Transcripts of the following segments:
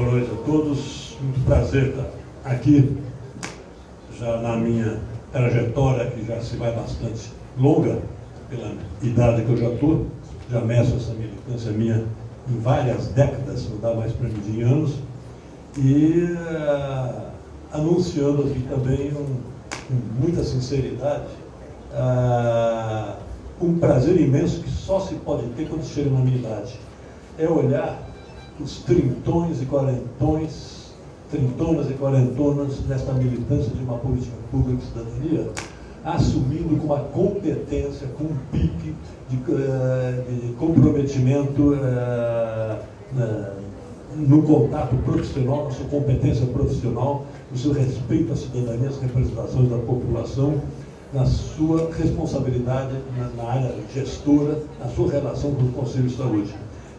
Boa noite a todos. Muito prazer estar aqui, já na minha trajetória, que já se vai bastante longa, pela idade que eu já estou. Já meço essa militância minha em várias décadas, não dá mais para medir em anos. E anunciando aqui também, com muita sinceridade, um prazer imenso que só se pode ter quando chega na minha idade. É olhar os trintões e quarentões, trintonas e quarentonas nesta militância de uma política pública de cidadania, assumindo com uma competência, com um pique de comprometimento no contato profissional, na sua competência profissional, no seu respeito à cidadania, às representações da população, na sua responsabilidade na área gestora, na sua relação com o Conselho de Saúde.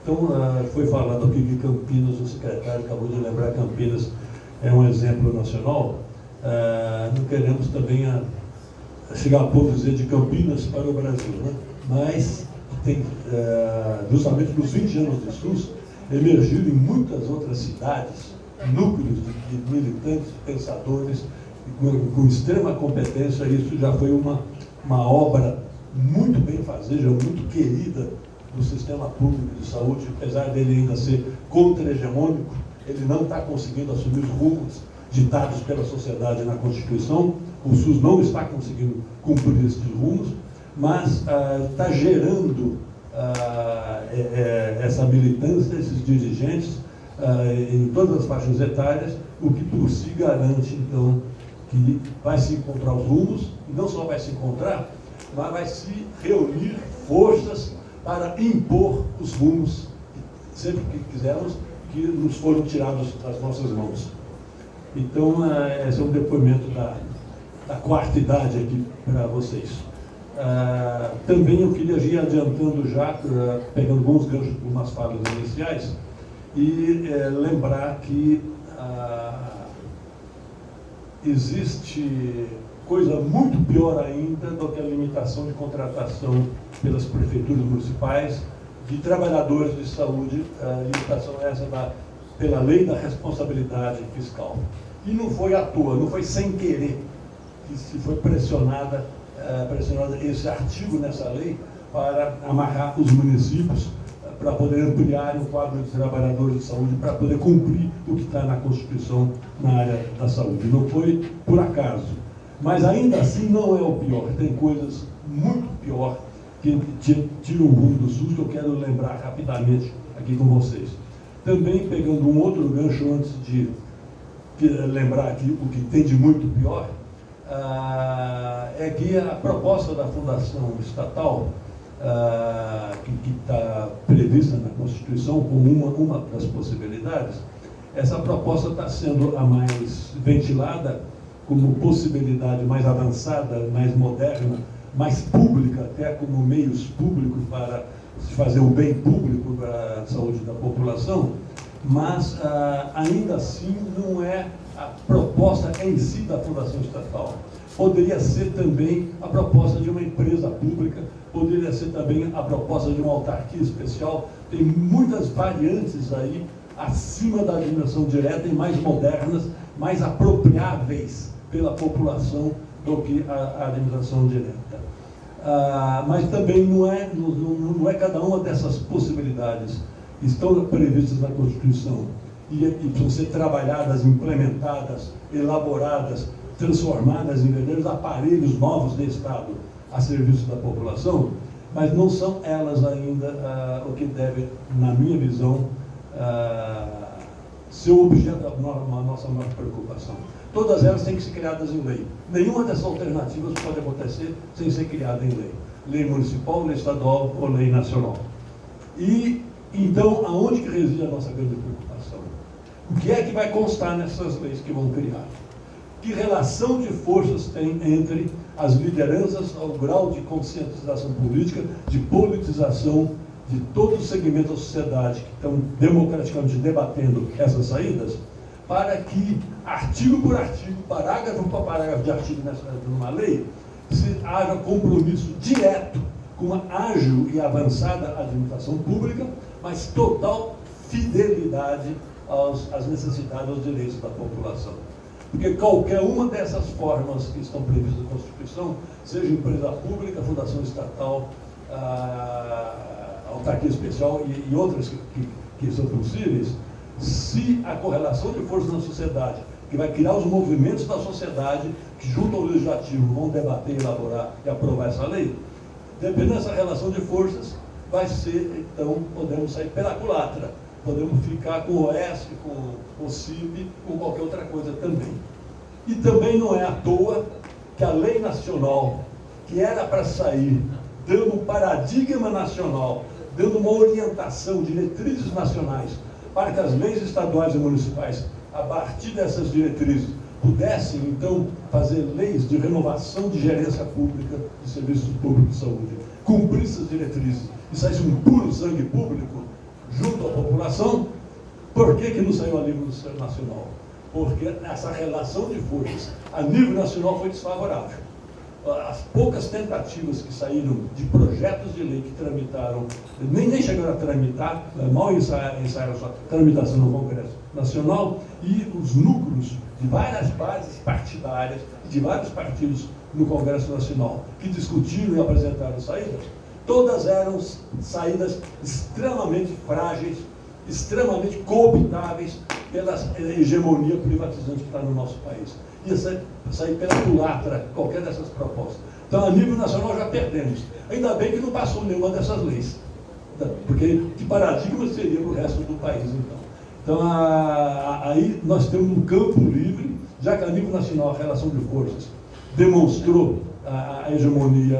Então, foi falado aqui que Campinas, o secretário acabou de lembrar, Campinas é um exemplo nacional. Não queremos também chegar a ponto de dizer de Campinas para o Brasil, né? Mas tem, justamente nos 20 anos de SUS, emergiram em muitas outras cidades núcleos de militantes, pensadores, com extrema competência. Isso já foi uma obra muito bem fazeja, muito querida do sistema público de saúde. Apesar dele ainda ser contra-hegemônico, ele não está conseguindo assumir os rumos ditados pela sociedade na Constituição. O SUS não está conseguindo cumprir esses rumos, mas está gerando essa militância, esses dirigentes em todas as faixas etárias, o que por si garante, então, que vai se encontrar os rumos, e não só vai se encontrar, mas vai se reunir forças para impor os rumos, sempre que quisermos, que nos foram tirados das nossas mãos. Então, esse é um depoimento da quarta idade aqui para vocês. Também eu queria ir adiantando já, pegando alguns ganchos por umas falas iniciais, e lembrar que existe coisa muito pior ainda do que a limitação de contratação pelas prefeituras municipais de trabalhadores de saúde, a limitação essa pela lei da responsabilidade fiscal. E não foi à toa, não foi sem querer que se foi pressionado esse artigo nessa lei para amarrar os municípios para poder ampliar o quadro de trabalhadores de saúde, para poder cumprir o que está na Constituição na área da saúde. Não foi por acaso. Mas ainda assim não é o pior. Tem coisas muito pior que tiram o rumo do SUS, que eu quero lembrar rapidamente aqui com vocês. Também pegando um outro gancho antes de lembrar aqui o que tem de muito pior, é que a proposta da Fundação Estatal, que está prevista na Constituição como uma das possibilidades, essa proposta está sendo a mais ventilada como possibilidade mais avançada, mais moderna, mais pública, até como meios públicos para se fazer o bem público para a saúde da população, mas ainda assim não é a proposta em si da Fundação Estatal. Poderia ser também a proposta de uma empresa pública, poderia ser também a proposta de uma autarquia especial. Tem muitas variantes aí acima da administração direta e mais modernas, mais apropriáveis pela população do que a administração direta. Mas também não é cada uma dessas possibilidades que estão previstas na Constituição e precisam ser trabalhadas, implementadas, elaboradas, transformadas em verdadeiros aparelhos novos de Estado a serviço da população, mas não são elas ainda o que deve, na minha visão, ser o objeto da nossa maior preocupação. Todas elas têm que ser criadas em lei. Nenhuma dessas alternativas pode acontecer sem ser criada em lei. Lei municipal, lei estadual ou lei nacional. E, então, aonde que reside a nossa grande preocupação? O que é que vai constar nessas leis que vão criar? Que relação de forças tem entre as lideranças ao grau de conscientização política, de politização de todo o segmento da sociedade que estão democraticamente debatendo essas saídas, para que, artigo por artigo, parágrafo por parágrafo de artigo numa lei, se haja compromisso direto com uma ágil e avançada administração pública, mas total fidelidade às necessidades, aos direitos da população. Porque qualquer uma dessas formas que estão previstas na Constituição, seja empresa pública, fundação estatal, autarquia especial e outras que são possíveis, se a correlação de forças na sociedade, que vai criar os movimentos da sociedade, que junto ao legislativo vão debater, elaborar e aprovar essa lei, dependendo dessa relação de forças, vai ser, então, podemos sair pela culatra, podemos ficar com o OESC, com o CIB, com qualquer outra coisa também. E também não é à toa que a lei nacional, que era para sair dando um paradigma nacional, dando uma orientação, diretrizes nacionais, para que as leis estaduais e municipais, a partir dessas diretrizes, pudessem, então, fazer leis de renovação de gerência pública de serviços públicos de saúde, cumprir essas diretrizes e saísse um puro sangue público junto à população. Por que não saiu a nível nacional? Porque essa relação de forças a nível nacional foi desfavorável. As poucas tentativas que saíram de projetos de lei que tramitaram, nem chegaram a tramitar, mal ensaiaram sua tramitação no Congresso Nacional, e os núcleos de várias bases partidárias e de vários partidos no Congresso Nacional que discutiram e apresentaram saídas, todas eram saídas extremamente frágeis, extremamente cooptáveis pela hegemonia privatizante que está no nosso país. Ia sair pela culatra qualquer dessas propostas. Então, a nível nacional já perdemos. Ainda bem que não passou nenhuma dessas leis. Porque que paradigma seria para o resto do país, então? Então, aí nós temos um campo livre, já que a nível nacional a relação de forças demonstrou a hegemonia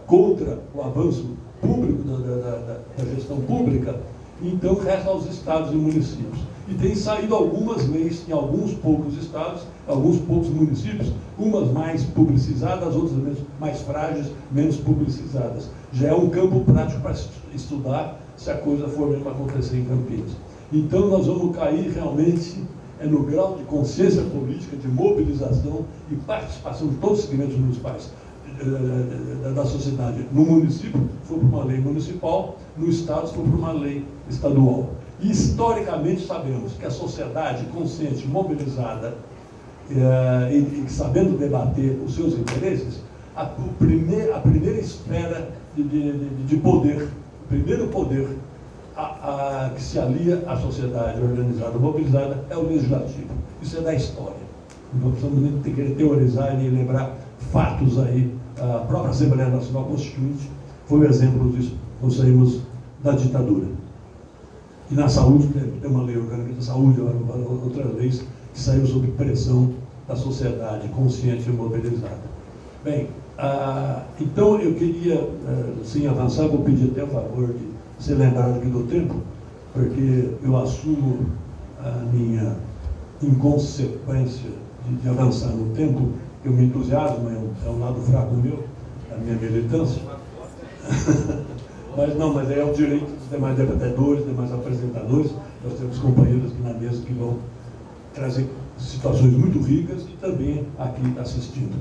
contra o avanço público, da gestão pública, então resta aos estados e municípios. E tem saído algumas leis em alguns poucos estados, alguns poucos municípios, umas mais publicizadas, outras mais frágeis, menos publicizadas. Já é um campo prático para estudar se a coisa for mesmo acontecer em Campinas. Então nós vamos cair realmente no grau de consciência política, de mobilização e participação de todos os segmentos municipais da sociedade. No município, se for por uma lei municipal, no estado, se for por uma lei estadual. E, historicamente, sabemos que a sociedade consciente, mobilizada e sabendo debater os seus interesses, a primeira esfera de poder, o primeiro poder que se alia à sociedade organizada, mobilizada, é o legislativo. Isso é da história. Não precisamos querer teorizar e lembrar fatos aí. A própria Assembleia Nacional Constituinte foi um exemplo disso. Nós saímos da ditadura. E na saúde, tem uma lei orgânica da saúde, outras leis que saíram sob pressão da sociedade consciente e mobilizada. Bem, então eu queria, sem avançar, vou pedir até o favor de ser lembrado aqui do tempo, porque eu assumo a minha inconsequência de avançar no tempo. Eu me entusiasmo, é um lado fraco meu, a minha militância. Mas é o direito dos demais debatedores, demais apresentadores. Nós temos companheiros aqui na mesa que vão trazer situações muito ricas e também aqui assistindo.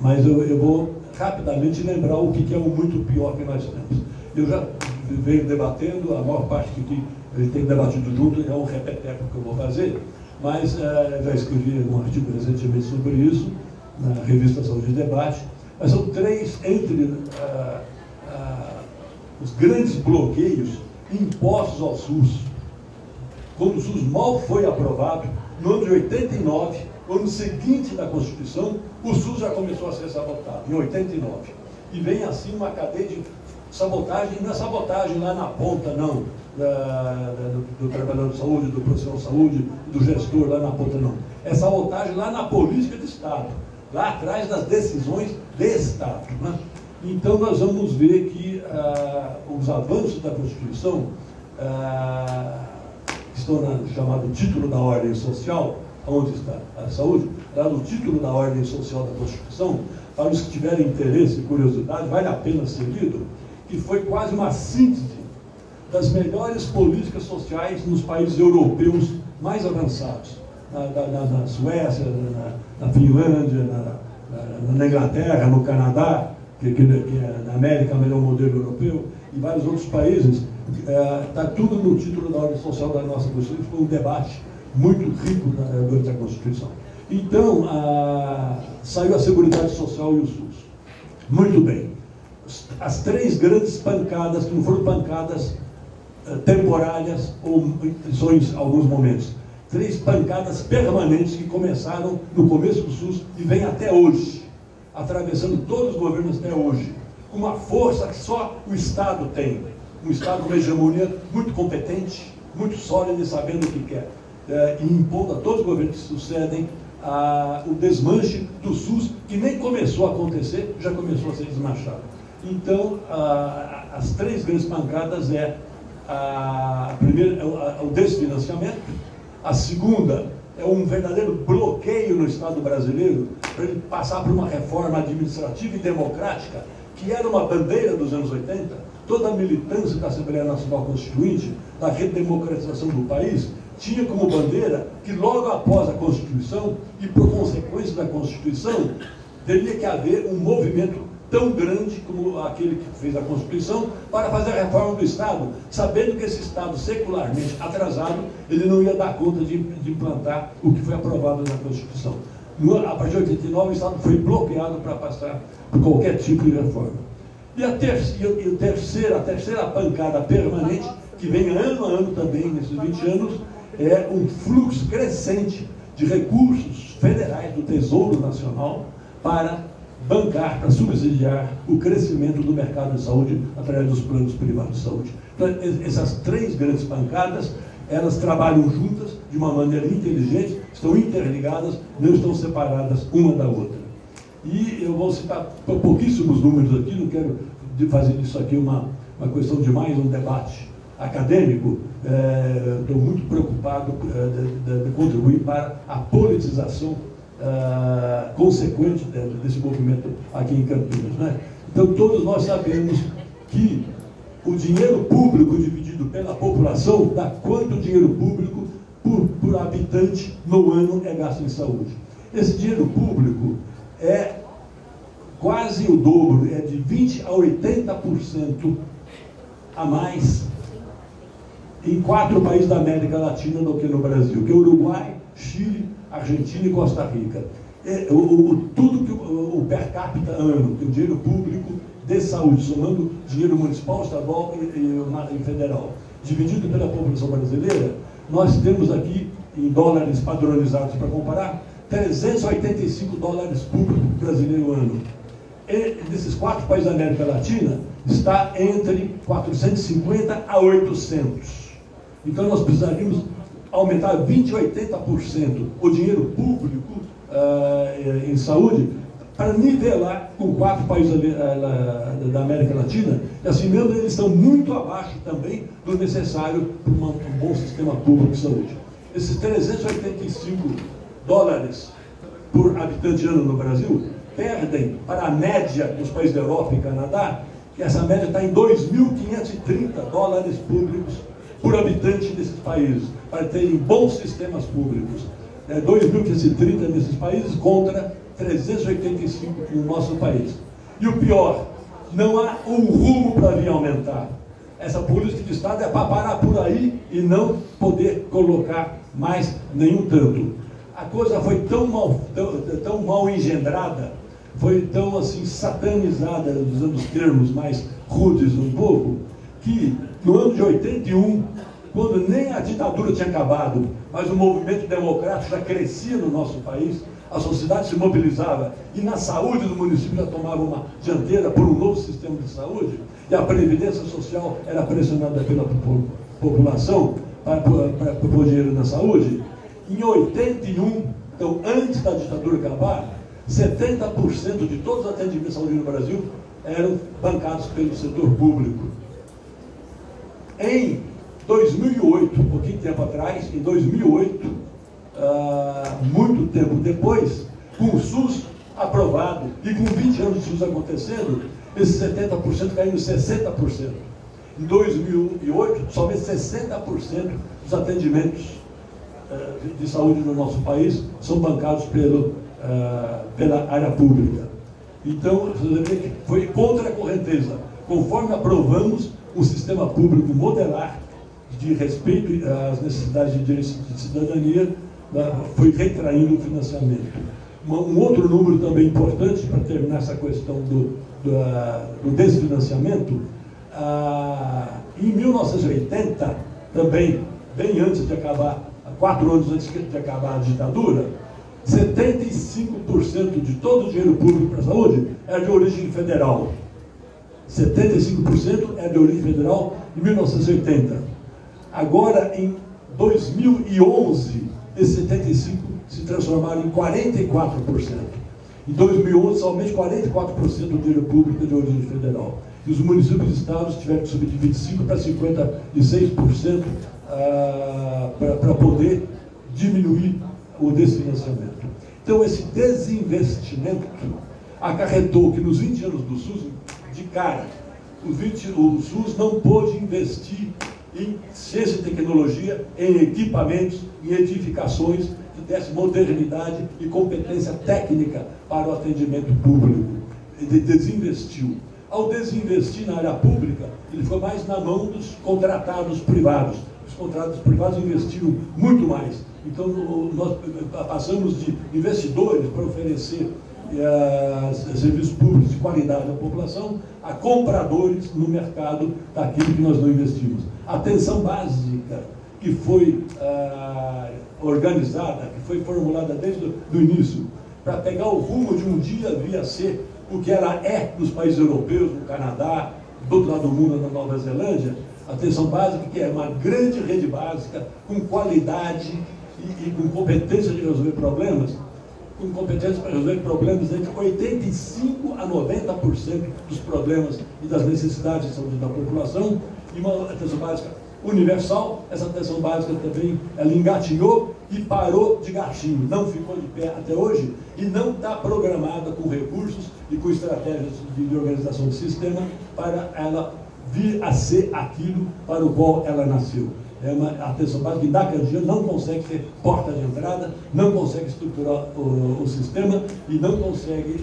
Mas eu vou rapidamente lembrar o que é o muito pior que nós temos. Eu já venho debatendo, a maior parte que ele tem debatido junto é um repeteco que eu vou fazer, mas já escrevi um artigo recentemente sobre isso, na revista Saúde e Debate. Mas são três entre os grandes bloqueios impostos ao SUS. Quando o SUS mal foi aprovado, no ano de 89, no ano seguinte da Constituição, o SUS já começou a ser sabotado, em 89. E vem assim uma cadeia de sabotagem, e não é sabotagem lá na ponta, não, do trabalhador de saúde, do profissional de saúde, do gestor lá na ponta, não. É sabotagem lá na política de Estado, lá atrás das decisões de Estado, né? Então nós vamos ver que os avanços da Constituição, que estão no chamado título da ordem social, onde está a saúde, lá no título da ordem social da Constituição, para os que tiverem interesse e curiosidade, vale a pena ser lido, que foi quase uma síntese das melhores políticas sociais nos países europeus mais avançados, na Suécia, na Finlândia, na Inglaterra, no Canadá, que na América é o melhor modelo europeu, e vários outros países. Está tudo no título da ordem social da nossa Constituição. Foi um debate muito rico durante a Constituição. Então, saiu a Seguridade Social e o SUS. Muito bem. As três grandes pancadas, que não foram pancadas temporárias ou em alguns momentos, três pancadas permanentes que começaram no começo do SUS e vêm até hoje, atravessando todos os governos até hoje, com uma força que só o Estado tem. Um Estado com uma hegemonia muito competente, muito sólida e sabendo o que quer. E impondo a todos os governos que sucedem o desmanche do SUS, que nem começou a acontecer, já começou a ser desmanchado. Então, as três grandes pancadas a primeira é o desfinanciamento, a segunda é um verdadeiro bloqueio no Estado brasileiro para ele passar por uma reforma administrativa e democrática, que era uma bandeira dos anos 80, toda a militância da Assembleia Nacional Constituinte, da redemocratização do país, tinha como bandeira que logo após a Constituição, e por consequência da Constituição, teria que haver um movimento tão grande como aquele que fez a Constituição para fazer a reforma do Estado, sabendo que esse Estado secularmente atrasado, ele não ia dar conta de implantar o que foi aprovado na Constituição. A partir de 89, o Estado foi bloqueado para passar por qualquer tipo de reforma. E a terceira pancada permanente, que vem ano a ano também nesses 20 anos, é um fluxo crescente de recursos federais do Tesouro Nacional para bancar, para subsidiar o crescimento do mercado de saúde através dos planos privados de saúde. Então, essas três grandes pancadas, elas trabalham juntas de uma maneira inteligente, estão interligadas, não estão separadas uma da outra. E eu vou citar pouquíssimos números aqui, não quero fazer disso aqui uma questão de mais um debate acadêmico. Estou muito preocupado de contribuir para a politização consequente desse movimento aqui em Campinas, né? Então, todos nós sabemos que o dinheiro público dividido pela população dá quanto dinheiro público por habitante no ano é gasto em saúde. Esse dinheiro público é quase o dobro, é de 20% a 80% a mais em 4 países da América Latina do que no Brasil, que é Uruguai, Chile, Argentina e Costa Rica. Tudo que o per capita ano, que o dinheiro público de saúde, somando dinheiro municipal, estadual e federal, dividido pela população brasileira, nós temos aqui, em dólares padronizados para comparar, 385 dólares público brasileiro ano. E desses 4 países da América Latina, está entre 450 a 800. Então, nós precisaríamos aumentar 20% a 80% o dinheiro público em saúde para nivelar com 4 países da América Latina, e assim mesmo eles estão muito abaixo também do necessário para um bom sistema público de saúde. Esses 385 dólares por habitante ano no Brasil perdem para a média dos países da Europa e Canadá, que essa média está em 2.530 dólares públicos por habitante desses países, para terem bons sistemas públicos. 2.530 nesses países contra 385 no nosso país. E o pior, não há um rumo para vir aumentar. Essa política de Estado é para parar por aí e não poder colocar mais nenhum tanto. A coisa foi tão mal engendrada, foi tão assim satanizada, usando os termos mais rudes um pouco, que no ano de 81, quando nem a ditadura tinha acabado, mas o movimento democrático já crescia no nosso país, a sociedade se mobilizava e na saúde do município já tomava uma dianteira por um novo sistema de saúde, e a previdência social era pressionada pela população para pôr dinheiro na saúde. Em 81, então antes da ditadura acabar, 70% de todos os atendimentos de saúde no Brasil eram bancados pelo setor público. Em 2008, um pouquinho tempo atrás, em 2008, muito tempo depois, com o SUS aprovado e com 20 anos de SUS acontecendo, esses 70% caíram em 60%. Em 2008, somente 60% dos atendimentos de saúde no nosso país são bancados pela área pública. Então, foi contra a correnteza. Conforme aprovamos, um sistema público modelar de respeito às necessidades de direitos de cidadania, foi retraindo o financiamento. Um outro número também importante, para terminar essa questão do desfinanciamento, em 1980, também, bem antes de acabar, 4 anos antes de acabar a ditadura, 75% de todo o dinheiro público para a saúde era de origem federal. 75% era de origem federal em 1980. Agora, em 2011, esses 75% se transformaram em 44%. Em 2011, somente 44% do dinheiro público é de origem federal. E os municípios e estados tiveram que subir de 25% para 56% para poder diminuir o desfinanciamento. Então, esse desinvestimento acarretou que nos 20 anos do SUS, de cara, o SUS não pôde investir em ciência e tecnologia, em equipamentos, em edificações que dessem modernidade e competência técnica para o atendimento público. Ele desinvestiu. Ao desinvestir na área pública, ele foi mais na mão dos contratados privados. Os contratados privados investiram muito mais. Então, nós passamos de investidores para oferecer serviços públicos de qualidade à população, a compradores no mercado daquilo que nós não investimos. A atenção básica, que foi organizada, que foi formulada desde o início, para pegar o rumo de um dia vir a ser o que ela é nos países europeus, no Canadá, do outro lado do mundo, na Nova Zelândia, a atenção básica, que é uma grande rede básica, com qualidade e com competência de resolver problemas, com competência para resolver problemas entre 85% a 90% dos problemas e das necessidades de saúde da população, e uma atenção básica universal. Essa atenção básica também, ela engatinhou e parou de gatinho, não ficou de pé até hoje, e não está programada com recursos e com estratégias de organização do sistema para ela vir a ser aquilo para o qual ela nasceu. É uma atenção básica que, daqui a dia, não consegue ser porta de entrada, não consegue estruturar o sistema e não consegue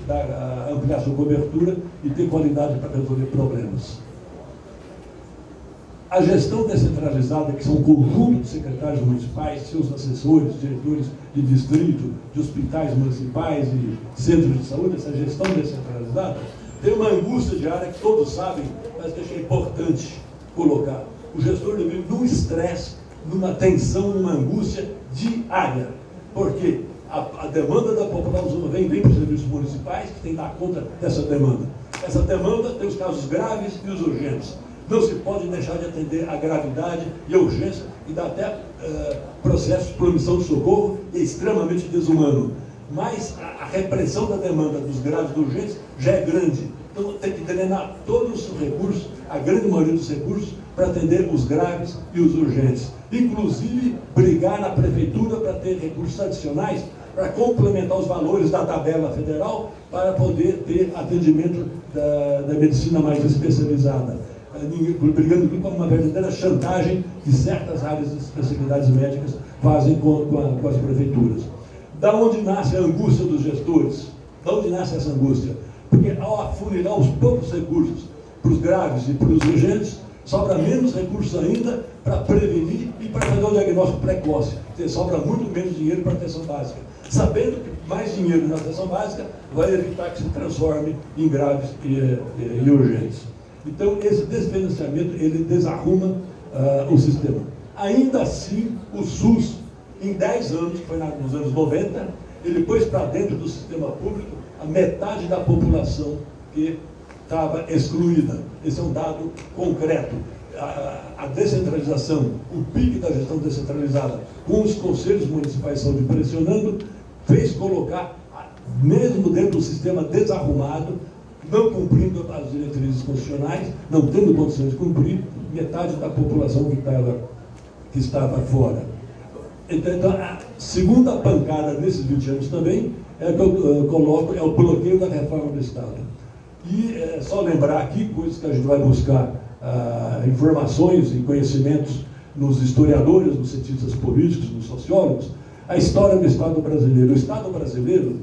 ampliar sua cobertura e ter qualidade para resolver problemas. A gestão descentralizada, que são um conjunto de secretários municipais, seus assessores, diretores de distrito, de hospitais municipais e centros de saúde, essa gestão descentralizada, tem uma angústia diária que todos sabem, mas que achei importante colocar. O gestor deve num estresse, numa tensão, numa angústia diária. Porque a demanda da população vem para os serviços municipais, que tem que dar conta dessa demanda. Essa demanda tem os casos graves e os urgentes. Não se pode deixar de atender a gravidade e a urgência, e dá até processos de promissão de socorro, é extremamente desumano. Mas a repressão da demanda dos graves e dos urgentes já é grande. Então tem que drenar todos os recursos, a grande maioria dos recursos, para atender os graves e os urgentes. Inclusive, brigar na prefeitura para ter recursos adicionais para complementar os valores da tabela federal para poder ter atendimento da medicina mais especializada. Brigando aqui com uma verdadeira chantagem que certas áreas de especialidades médicas fazem com as prefeituras. Da onde nasce a angústia dos gestores? Da onde nasce essa angústia? Porque ao afunilar os poucos recursos para os graves e para os urgentes, sobra menos recursos ainda para prevenir e para fazer o diagnóstico precoce. Sobra muito menos dinheiro para a atenção básica. Sabendo que mais dinheiro na atenção básica vai evitar que se transforme em graves e urgentes. Então, esse desfinanciamento, ele desarruma o sistema. Ainda assim, o SUS, em 10 anos, que foi nos anos 90, ele pôs para dentro do sistema público a metade da população que estava excluída. Esse é um dado concreto. A descentralização, o pique da gestão descentralizada, com os conselhos municipais de saúde pressionando, fez colocar, mesmo dentro do sistema desarrumado, não cumprindo as diretrizes constitucionais, não tendo condições de cumprir, metade da população que estava fora. Então, a segunda pancada nesses 20 anos também é que eu coloco, é o bloqueio da reforma do Estado. E é só lembrar aqui, coisas que a gente vai buscar informações e conhecimentos nos historiadores, nos cientistas políticos, nos sociólogos, a história do Estado brasileiro. O Estado brasileiro,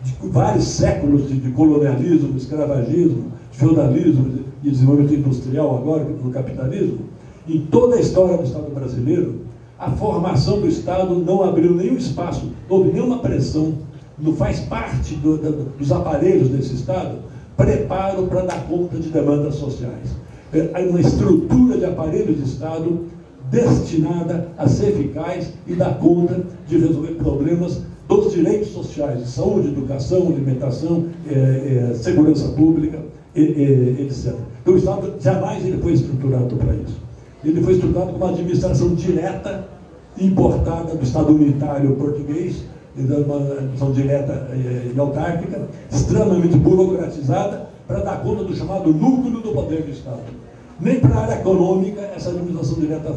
de vários séculos de colonialismo, de escravagismo, de feudalismo, e desenvolvimento industrial agora, no capitalismo, em toda a história do Estado brasileiro, a formação do Estado não abriu nenhum espaço, houve nenhuma pressão, não faz parte dos aparelhos desse Estado, preparo para dar conta de demandas sociais. Há uma estrutura de aparelho de Estado destinada a ser eficaz e dar conta de resolver problemas dos direitos sociais, de saúde, educação, alimentação, segurança pública, etc. Então o Estado jamais ele foi estruturado para isso. Ele foi estruturado com uma administração direta, importada do Estado unitário português, uma administração direta e autárquica, extremamente burocratizada, para dar conta do chamado núcleo do poder do Estado. Nem para a área econômica essa administração direta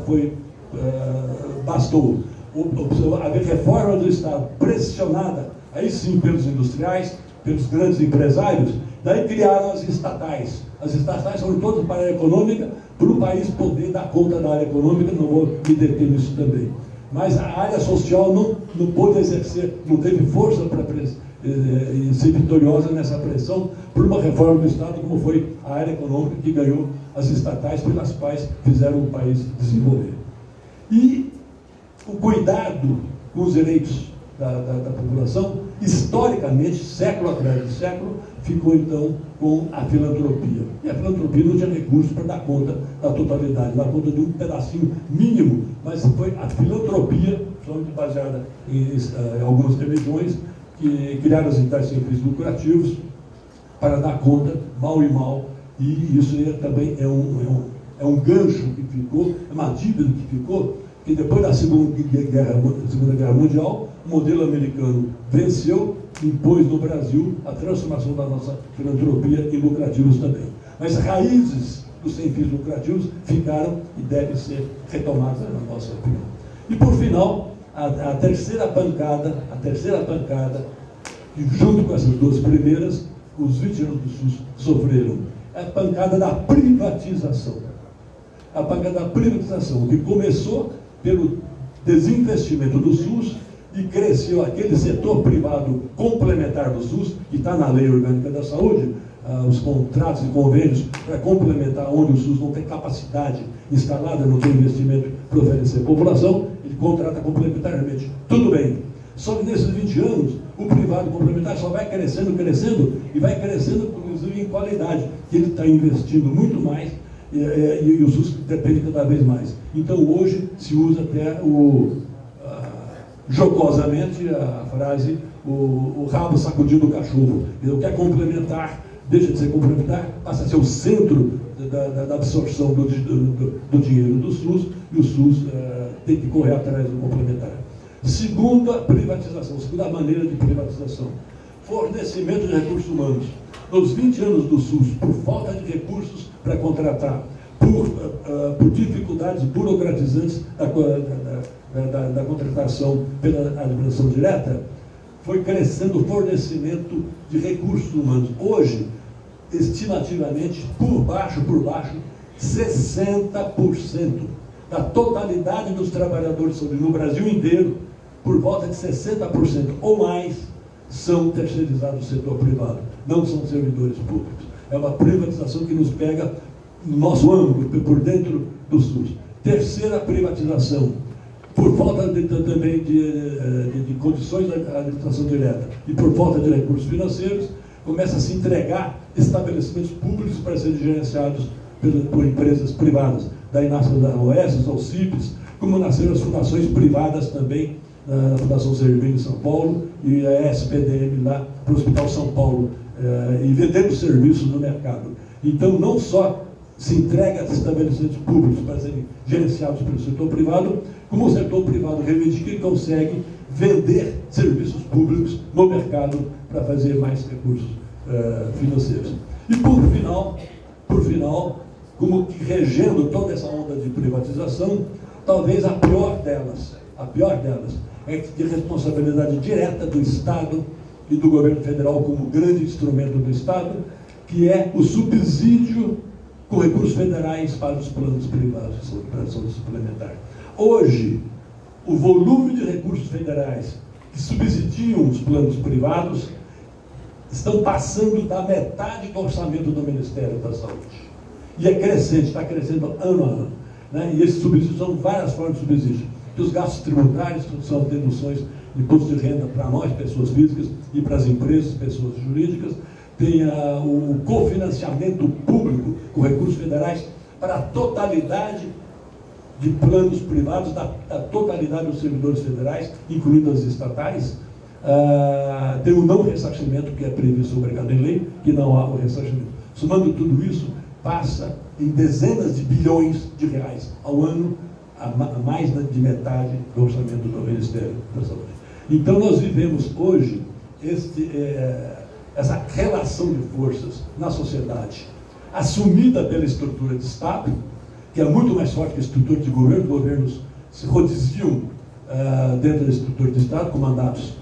bastou. Haver reforma do Estado pressionada, aí sim pelos industriais, pelos grandes empresários, daí criaram as estatais. As estatais foram todas para a área econômica, para o país poder dar conta da área econômica, não vou me deter nisso também. Mas a área social não pôde exercer, não teve força para ser vitoriosa nessa pressão por uma reforma do Estado, como foi a área econômica que ganhou as estatais pelas quais fizeram o país desenvolver. E o cuidado com os direitos da população, historicamente, século atrás de século, ficou então com a filantropia. E a filantropia não tinha recursos para dar conta da totalidade, dar conta de um pedacinho mínimo, mas foi a filantropia, somente baseada em algumas religiões, que criaram as entidades sem fins lucrativos para dar conta, mal e mal, e isso também é um gancho que ficou, é uma dívida que ficou, que depois da Segunda Guerra Mundial, o modelo americano venceu, impôs no Brasil a transformação da nossa filantropia em lucrativos também. Mas que os sem fins lucrativos ficaram e devem ser retomadas, na nossa opinião. E, por final, a terceira pancada, e junto com essas duas primeiras, os 20 anos do SUS sofreram, é a pancada da privatização. A pancada da privatização, que começou pelo desinvestimento do SUS e cresceu aquele setor privado complementar do SUS, que está na Lei Orgânica da Saúde, os contratos e convênios para complementar onde o SUS não tem capacidade instalada, não tem investimento para oferecer à população, ele contrata complementarmente. Tudo bem. Só que nesses 20 anos, o privado complementar só vai crescendo, e vai crescendo, inclusive, em qualidade, que ele está investindo muito mais e o SUS depende cada vez mais. Então, hoje, se usa até jocosamente a frase, o rabo sacudindo o cachorro. Então, quer complementar, deixa de ser complementar, passa a ser o centro da absorção do dinheiro do SUS, e o SUS tem que correr atrás do complementar. Segunda privatização, segunda maneira de privatização, fornecimento de recursos humanos. Nos 20 anos do SUS, por falta de recursos para contratar, por dificuldades burocratizantes da contratação pela administração direta, foi crescendo o fornecimento de recursos humanos. Hoje, estimativamente, por baixo, 60% da totalidade dos trabalhadores de saúde no Brasil inteiro, por volta de 60% ou mais, são terceirizados do setor privado, não são servidores públicos. É uma privatização que nos pega no nosso âmbito, por dentro do SUS. Terceira privatização, por falta também de condições da administração direta e por falta de recursos financeiros, começa a se entregar estabelecimentos públicos para serem gerenciados por empresas privadas. Daí nascem as OS, os CIPs, como nasceram as fundações privadas também, na Fundação Servem em São Paulo e a SPDM lá para o Hospital São Paulo, e vendendo serviços no mercado. Então, não só se entrega a estabelecimentos públicos para serem gerenciados pelo setor privado, como o setor privado reivindica e consegue vender serviços públicos no mercado para fazer mais recursos financeiros. E por final, como que regendo toda essa onda de privatização, talvez a pior delas é de responsabilidade direta do Estado e do governo federal como grande instrumento do Estado, que é o subsídio com recursos federais para os planos privados de saúde suplementar. Hoje, o volume de recursos federais que subsidiam os planos privados estão passando da metade do orçamento do Ministério da Saúde. E é crescente, está crescendo ano a ano. Né? E esses subsídios são várias formas de subsídio. Que os gastos tributários são deduções de imposto de renda para nós, pessoas físicas, e para as empresas, pessoas jurídicas. Tem o cofinanciamento público com recursos federais para a totalidade de planos privados, da totalidade dos servidores federais, incluindo as estatais. Tem o não ressarcimento, que é previsto, obrigado em lei, que não há o ressarcimento. Somando tudo isso, passa em dezenas de bilhões de reais ao ano, a mais de metade do orçamento do Ministério da Saúde. Então, nós vivemos hoje essa relação de forças na sociedade, assumida pela estrutura de Estado, que é muito mais forte que a estrutura de governo. Governos se rodiziam dentro da estrutura de Estado, com mandatos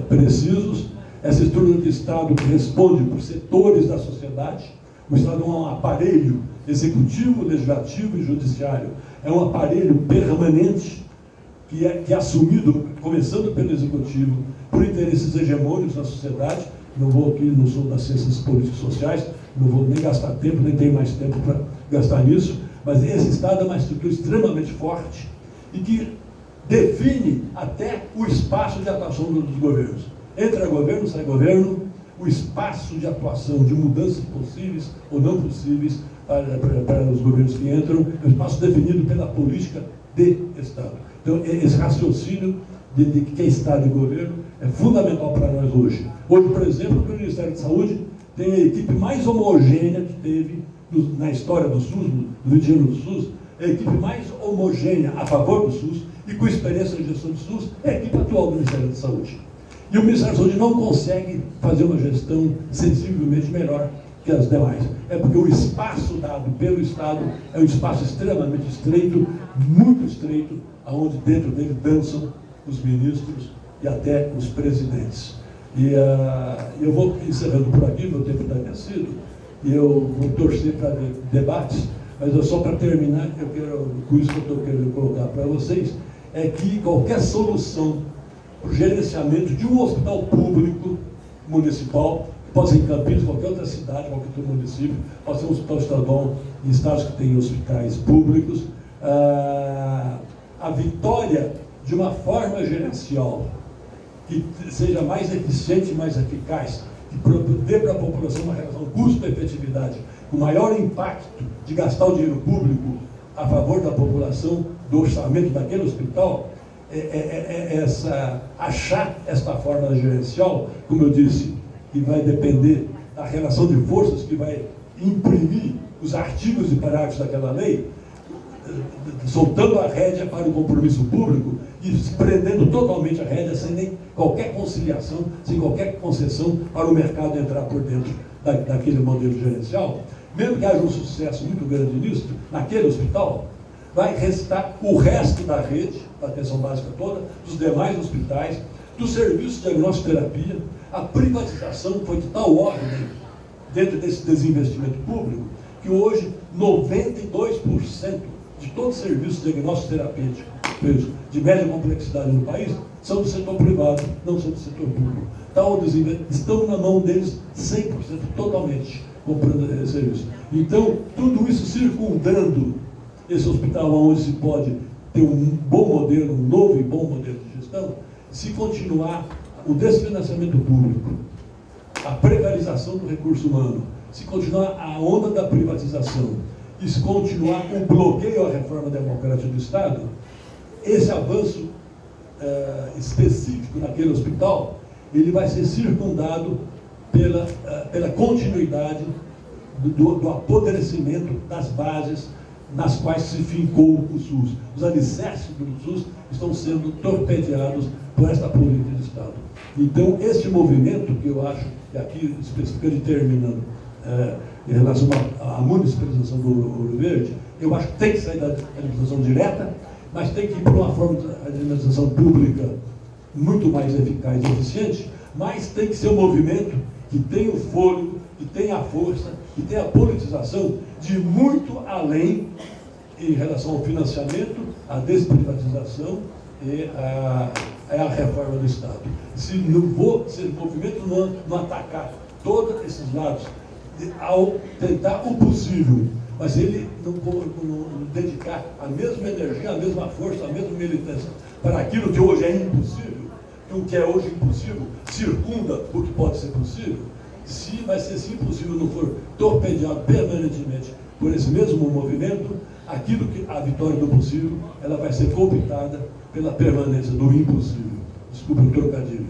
precisos. Essa estrutura de Estado que responde por setores da sociedade. O Estado é um aparelho executivo, legislativo e judiciário. É um aparelho permanente que é assumido, começando pelo executivo, por interesses hegemônicos na sociedade. Não vou aqui, não sou das ciências políticas sociais, não vou nem gastar tempo, nem tenho mais tempo para gastar nisso, mas esse Estado é uma estrutura extremamente forte e que define até o espaço de atuação dos governos. Entra governo, sai governo, o espaço de atuação, de mudanças possíveis ou não possíveis para os governos que entram, é um espaço definido pela política de Estado. Então, esse raciocínio de que é Estado e governo é fundamental para nós hoje. Hoje, por exemplo, o Ministério da Saúde tem a equipe mais homogênea que teve na história do SUS, do 20 anos do SUS, é a equipe mais homogênea a favor do SUS e com experiência de gestão do SUS, é a equipe atual do Ministério da Saúde. E o Ministério da Saúde não consegue fazer uma gestão sensivelmente melhor que as demais. É porque o espaço dado pelo Estado é um espaço extremamente estreito, muito estreito, onde dentro dele dançam os ministros e até os presidentes. E eu vou encerrando por aqui, meu tempo está vencido, e eu vou torcer para debates, mas só para terminar, com isso que eu estou querendo colocar para vocês, é que qualquer solução para o gerenciamento de um hospital público municipal, pode ser em Campinas, qualquer outra cidade, qualquer outro município, pode ser um hospital estadual em estados que têm hospitais públicos, a vitória de uma forma gerencial que seja mais eficiente e mais eficaz, que dê para a população uma relação custo-efetividade, com maior impacto de gastar o dinheiro público a favor da população, do orçamento daquele hospital, achar esta forma gerencial, como eu disse, que vai depender da relação de forças que vai imprimir os artigos e parágrafos daquela lei, soltando a rédea para o compromisso público e prendendo totalmente a rédea sem nem qualquer conciliação, sem qualquer concessão para o mercado entrar por dentro daquele modelo gerencial. Mesmo que haja um sucesso muito grande nisso, naquele hospital, vai restar o resto da rede, da atenção básica toda, dos demais hospitais, dos serviços de diagnóstico e terapia. A privatização foi de tal ordem dentro desse desinvestimento público que hoje 92% de todos os serviços de diagnóstico terapêutico de média complexidade no país são do setor privado, não são do setor público. Estão na mão deles 100%, totalmente, comprando esse serviço. Então, tudo isso circundando esse hospital onde se pode ter um bom modelo, um novo e bom modelo de gestão, se continuar o desfinanciamento público, a precarização do recurso humano, se continuar a onda da privatização e se continuar o bloqueio à reforma democrática do Estado, esse avanço específico naquele hospital, ele vai ser circundado pela continuidade do apodrecimento das bases nas quais se fincou o SUS. Os alicerces do SUS estão sendo torpedeados por esta política de Estado. Então, este movimento, que eu acho, e aqui especificamente terminando, em relação à municipalização do Ouro Verde, eu acho que tem que sair da administração direta, mas tem que ir para uma forma de administração pública muito mais eficaz e eficiente, mas tem que ser um movimento que tenha o fôlego, que tenha a força, que tenha a politização de muito além em relação ao financiamento, à desprivatização e à reforma do Estado. Se o movimento não atacar todos esses lados ao tentar o possível, mas ele não dedicar a mesma energia, a mesma força, a mesma militância para aquilo que hoje é impossível, que o que é hoje impossível circunda o que pode ser possível, se vai ser se impossível não for torpedeado permanentemente por esse mesmo movimento, aquilo que a vitória do possível, ela vai ser cooptada pela permanência do impossível. Desculpe o trocadilho.